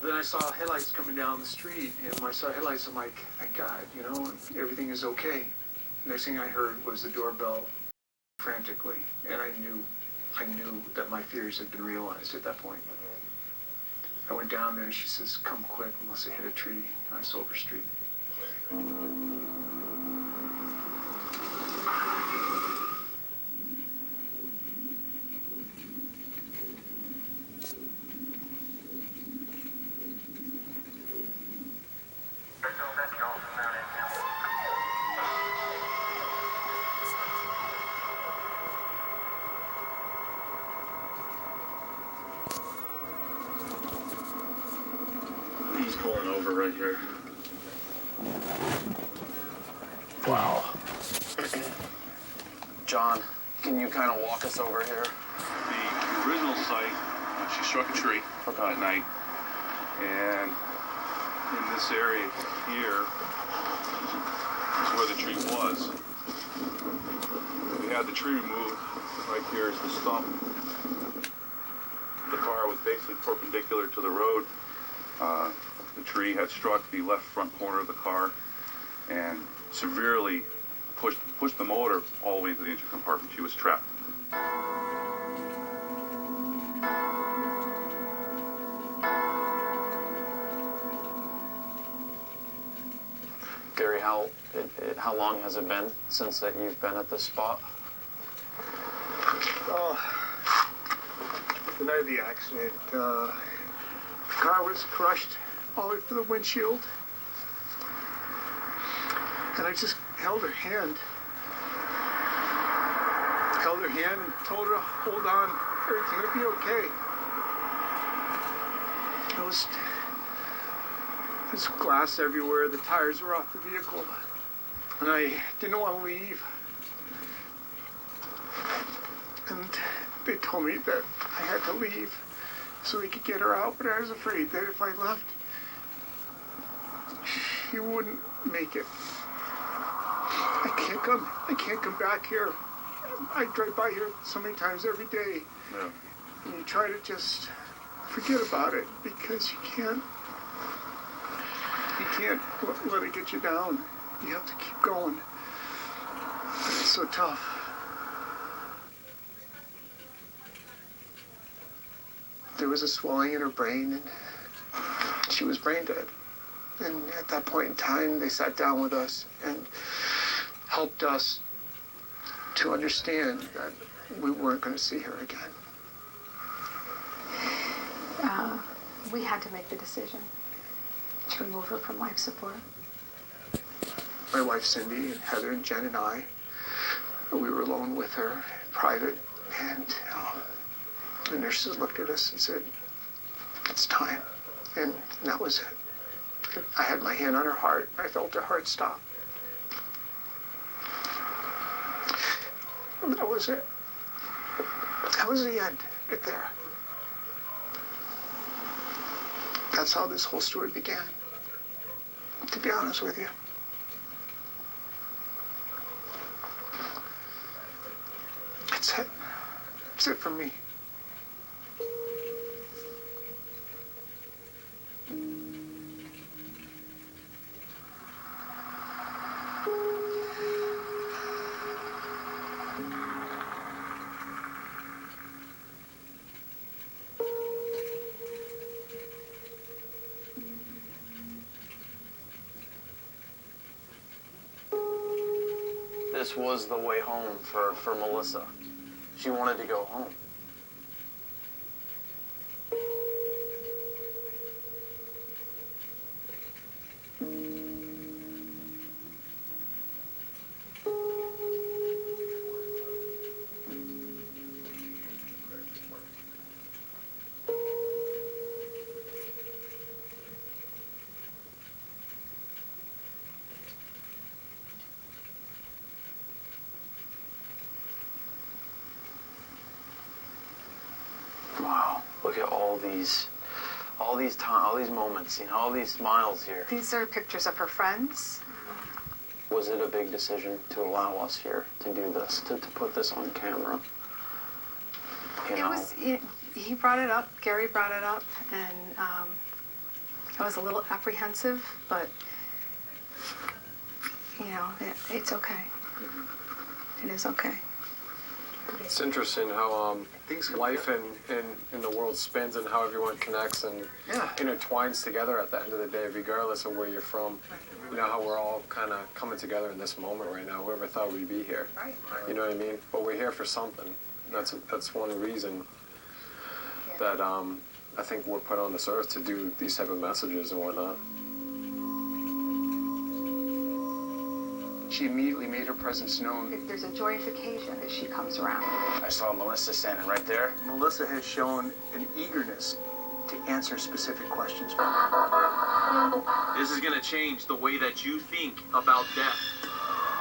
Then I saw headlights coming down the street, and when I saw headlights, I'm like, thank God, you know, everything is okay. Next thing I heard was the doorbell frantically, and I knew that my fears had been realized at that point. I went down there, and she says, come quick, unless I hit a tree on Silver Street. He's pulling over right here. Wow. John, can you kind of walk us over here? The original site, she struck a tree at night. And in this area here is where the tree was. We had the tree removed. Right here is the stump. The car was basically perpendicular to the road. The tree had struck the left front corner of the car and severely pushed the motor all the way into the engine compartment. She was trapped. Gary, how long has it been since that you've been at this spot? The night of the accident, the car was crushed all the way to the windshield. And I just held her hand. And told her to hold on. Everything would be okay. There's glass everywhere. The tires were off the vehicle. And I didn't want to leave. And they told me that I had to leave so they could get her out, but I was afraid that if I left, she wouldn't make it. I can't come back here. I drive by here so many times every day. Yeah. And you try to just forget about it because you can't let it get you down. You have to keep going. It's so tough. There was a swelling in her brain, and she was brain dead. And at that point in time, they sat down with us and helped us to understand that we weren't going to see her again. We had to make the decision to remove her from life support. My wife Cindy and Heather and Jen and I, we were alone with her in private, and the nurses looked at us and said, it's time. And that was it. I had my hand on her heart. I felt her heart stop. And that was it. That was the end, right there. That's how this whole story began, to be honest with you. That's it. That's it for me. This was the way home for Melissa. She wanted to go home. Wow, look at all these moments, all these smiles here. These are pictures of her friends. Was it a big decision to allow us here to do this, to put this on camera? He brought it up, Gary brought it up, and I was a little apprehensive, but, you know, it's okay. It is okay. It's interesting how Things come life in the world spins and how everyone connects and Yeah. intertwines together at the end of the day, regardless of where you're from. You know how we're all kind of coming together in this moment right now. Whoever thought we'd be here? Right. You know what I mean? But we're here for something. That's one reason that I think we're put on this earth to do these type of messages and whatnot. She immediately made her presence known. There's a joyous occasion that she comes around. I saw Melissa standing right there. Melissa has shown an eagerness to answer specific questions. This is going to change the way that you think about death.